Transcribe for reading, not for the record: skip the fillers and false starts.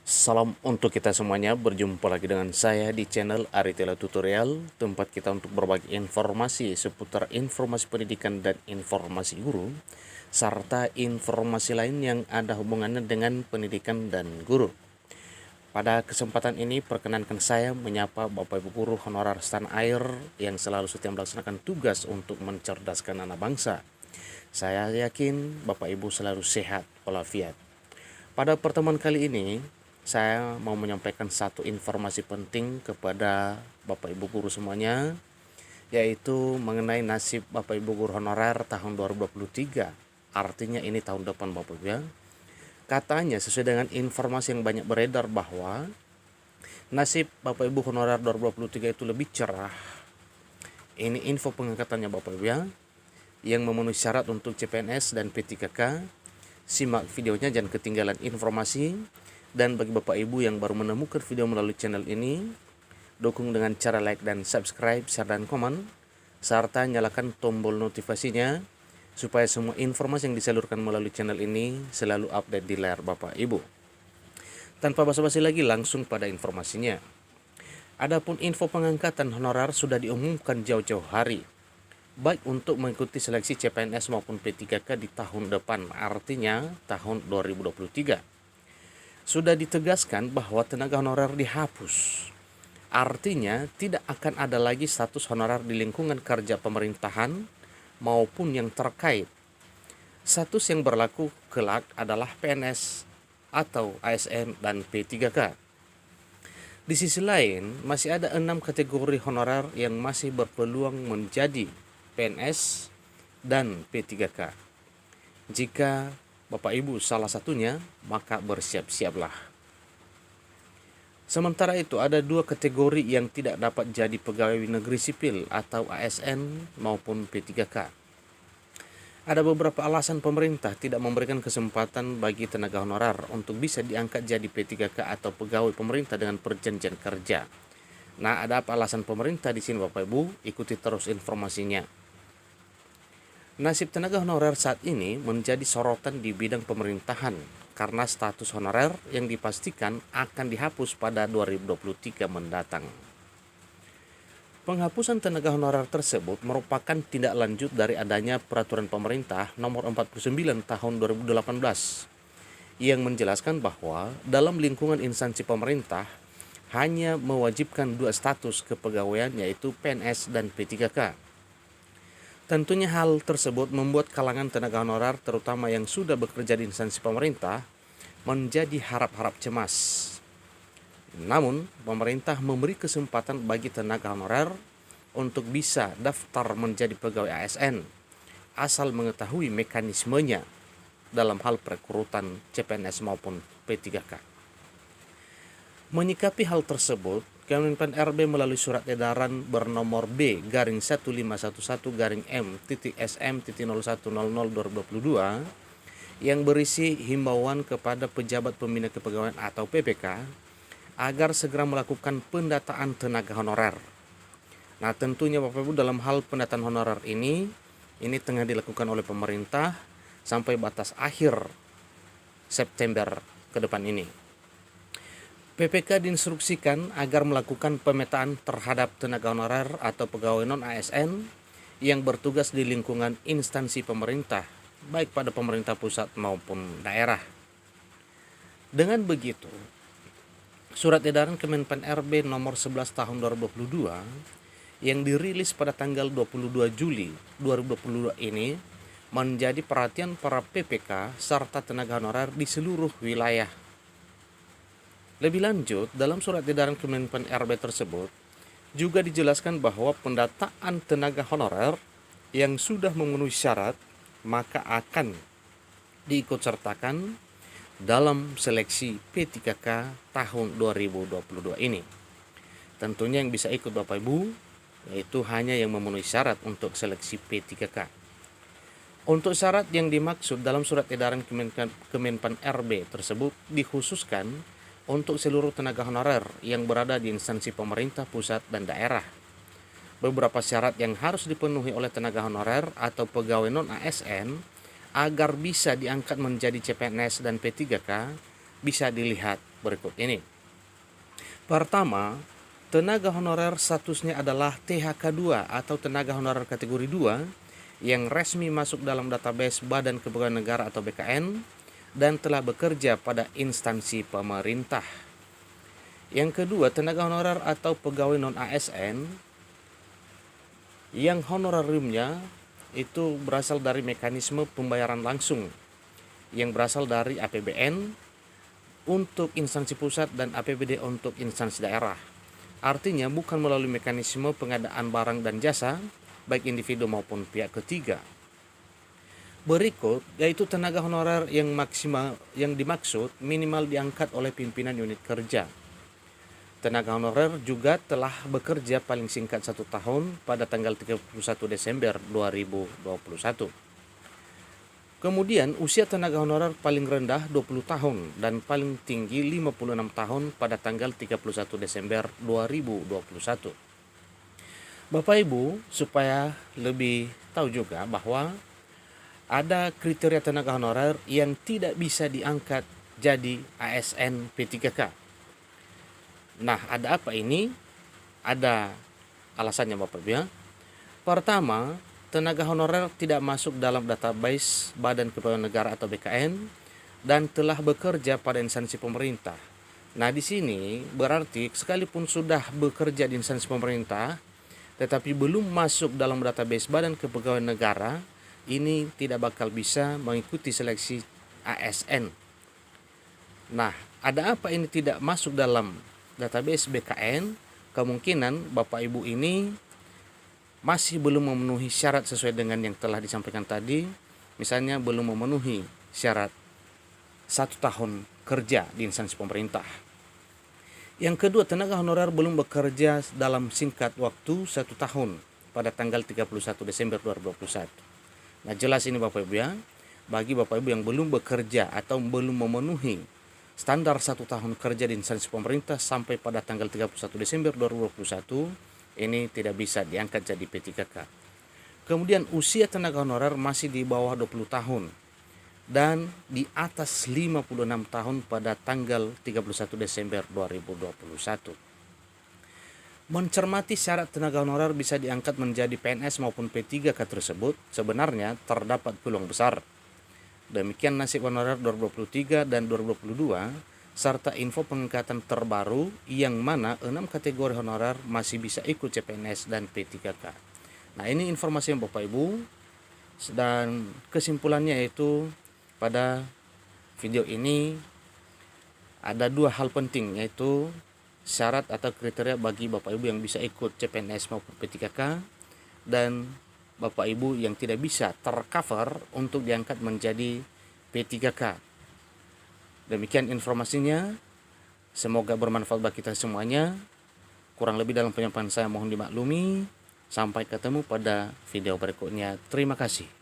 Salam untuk kita semuanya, berjumpa lagi dengan saya di channel Aritela Tutorial, tempat kita untuk berbagi informasi seputar informasi pendidikan dan informasi guru, serta informasi lain yang ada hubungannya dengan pendidikan dan guru. Pada kesempatan ini, perkenankan saya menyapa Bapak Ibu Guru Honorer Setanah Air yang selalu setia melaksanakan tugas untuk mencerdaskan anak bangsa. Saya yakin Bapak Ibu selalu sehat walafiat. Pada pertemuan kali ini, saya mau menyampaikan satu informasi penting kepada Bapak Ibu Guru semuanya, yaitu mengenai nasib Bapak Ibu Guru Honorer tahun 2023. Artinya ini tahun depan Bapak Ibu ya. Katanya sesuai dengan informasi yang banyak beredar bahwa nasib Bapak Ibu Honorer 2023 itu lebih cerah. Ini info pengangkatannya Bapak Ibu ya, yang memenuhi syarat untuk CPNS dan P3K. Simak videonya, jangan ketinggalan informasi. Dan bagi Bapak Ibu yang baru menemukan video melalui channel ini, dukung dengan cara like dan subscribe, share dan komen, serta nyalakan tombol notifikasinya supaya semua informasi yang disalurkan melalui channel ini selalu update di layar Bapak Ibu. Tanpa basa-basi lagi, langsung pada informasinya. Adapun info pengangkatan honorer sudah diumumkan jauh-jauh hari, baik untuk mengikuti seleksi CPNS maupun P3K di tahun depan, artinya tahun 2023. Sudah ditegaskan bahwa tenaga honorer dihapus. Artinya tidak akan ada lagi status honorer di lingkungan kerja pemerintahan maupun yang terkait. Status yang berlaku kelak adalah PNS atau ASN dan P3K. Di sisi lain, masih ada 6 kategori honorer yang masih berpeluang menjadi PNS dan P3K. Jika Bapak Ibu salah satunya, maka bersiap-siaplah. Sementara itu ada 2 kategori yang tidak dapat jadi pegawai negeri sipil atau ASN maupun P3K. Ada beberapa alasan pemerintah tidak memberikan kesempatan bagi tenaga honorer untuk bisa diangkat jadi P3K atau pegawai pemerintah dengan perjanjian kerja. Nah, ada apa alasan pemerintah di sini Bapak Ibu? Ikuti terus informasinya. Nasib tenaga honorer saat ini menjadi sorotan di bidang pemerintahan karena status honorer yang dipastikan akan dihapus pada 2023 mendatang. Penghapusan tenaga honorer tersebut merupakan tindak lanjut dari adanya peraturan pemerintah nomor 49 tahun 2018 yang menjelaskan bahwa dalam lingkungan instansi pemerintah hanya mewajibkan 2 status kepegawaian, yaitu PNS dan P3K. Tentunya hal tersebut membuat kalangan tenaga honorer terutama yang sudah bekerja di instansi pemerintah menjadi harap-harap cemas. Namun, pemerintah memberi kesempatan bagi tenaga honorer untuk bisa daftar menjadi pegawai ASN asal mengetahui mekanismenya dalam hal perekrutan CPNS maupun P3K. Menyikapi hal tersebut, Kemenpan RB melalui surat edaran bernomor B-15.M.SM.0100/2022 yang berisi himbauan kepada pejabat pembina kepegawaian atau PPK agar segera melakukan pendataan tenaga honorer. Nah, tentunya Bapak Ibu dalam hal pendataan honorer ini tengah dilakukan oleh pemerintah sampai batas akhir September ke depan ini. PPK diinstruksikan agar melakukan pemetaan terhadap tenaga honorer atau pegawai non-ASN yang bertugas di lingkungan instansi pemerintah, baik pada pemerintah pusat maupun daerah. Dengan begitu, surat edaran Kemenpan RB nomor 11 tahun 2022 yang dirilis pada tanggal 22 Juli 2022 ini menjadi perhatian para PPK serta tenaga honorer di seluruh wilayah. Lebih lanjut, dalam surat edaran Kemenpan RB tersebut juga dijelaskan bahwa pendataan tenaga honorer yang sudah memenuhi syarat maka akan diikutsertakan dalam seleksi P3K tahun 2022 ini. Tentunya yang bisa ikut Bapak Ibu yaitu hanya yang memenuhi syarat untuk seleksi P3K. Untuk syarat yang dimaksud dalam surat edaran Kemenpan RB tersebut dikhususkan untuk seluruh tenaga honorer yang berada di instansi pemerintah pusat dan daerah. Beberapa syarat yang harus dipenuhi oleh tenaga honorer atau pegawai non-ASN agar bisa diangkat menjadi CPNS dan P3K bisa dilihat berikut ini. Pertama, tenaga honorer statusnya adalah THK2 atau tenaga honorer kategori 2 yang resmi masuk dalam database Badan Kepegawaian Negara atau BKN dan telah bekerja pada instansi pemerintah. Yang kedua, tenaga honorer atau pegawai non-ASN yang honorariumnya itu berasal dari mekanisme pembayaran langsung yang berasal dari APBN untuk instansi pusat dan APBD untuk instansi daerah. Artinya bukan melalui mekanisme pengadaan barang dan jasa baik individu maupun pihak ketiga. Berikut yaitu tenaga honorer yang dimaksud minimal diangkat oleh pimpinan unit kerja. Tenaga honorer juga telah bekerja paling singkat 1 tahun pada tanggal 31 Desember 2021. Kemudian usia tenaga honorer paling rendah 20 tahun dan paling tinggi 56 tahun pada tanggal 31 Desember 2021. Bapak Ibu, supaya lebih tahu juga bahwa ada kriteria tenaga honorer yang tidak bisa diangkat jadi ASN P3K. Nah, ada apa ini? Ada alasannya Bapak Ibu ya. Pertama, tenaga honorer tidak masuk dalam database Badan Kepegawaian Negara atau BKN dan telah bekerja pada instansi pemerintah. Nah, di sini berarti sekalipun sudah bekerja di instansi pemerintah tetapi belum masuk dalam database Badan Kepegawaian Negara, ini tidak bakal bisa mengikuti seleksi ASN. Nah, ada apa ini tidak masuk dalam database BKN? Kemungkinan Bapak Ibu ini masih belum memenuhi syarat sesuai dengan yang telah disampaikan tadi. Misalnya belum memenuhi syarat 1 tahun kerja di instansi pemerintah. Yang kedua, tenaga honorer belum bekerja dalam singkat waktu 1 tahun pada tanggal 31 Desember 2021. Nah, jelas ini Bapak Ibu ya, bagi Bapak Ibu yang belum bekerja atau belum memenuhi standar 1 tahun kerja di instansi pemerintah sampai pada tanggal 31 Desember 2021, ini tidak bisa diangkat jadi P3K. Kemudian usia tenaga honorer masih di bawah 20 tahun dan di atas 56 tahun pada tanggal 31 Desember 2021. Mencermati syarat tenaga honorer bisa diangkat menjadi PNS maupun P3K tersebut, sebenarnya terdapat peluang besar. Demikian nasib honorer 2023 dan 2022 serta info pengangkatan terbaru yang mana 6 kategori honorer masih bisa ikut CPNS dan P3K. Nah, ini informasi yang Bapak Ibu, dan kesimpulannya yaitu pada video ini ada 2 hal penting, yaitu syarat atau kriteria bagi Bapak Ibu yang bisa ikut CPNS maupun P3K dan Bapak Ibu yang tidak bisa tercover untuk diangkat menjadi P3K. Demikian informasinya, semoga bermanfaat bagi kita semuanya. Kurang lebih dalam penyampaian saya mohon dimaklumi. Sampai ketemu pada video berikutnya. Terima kasih.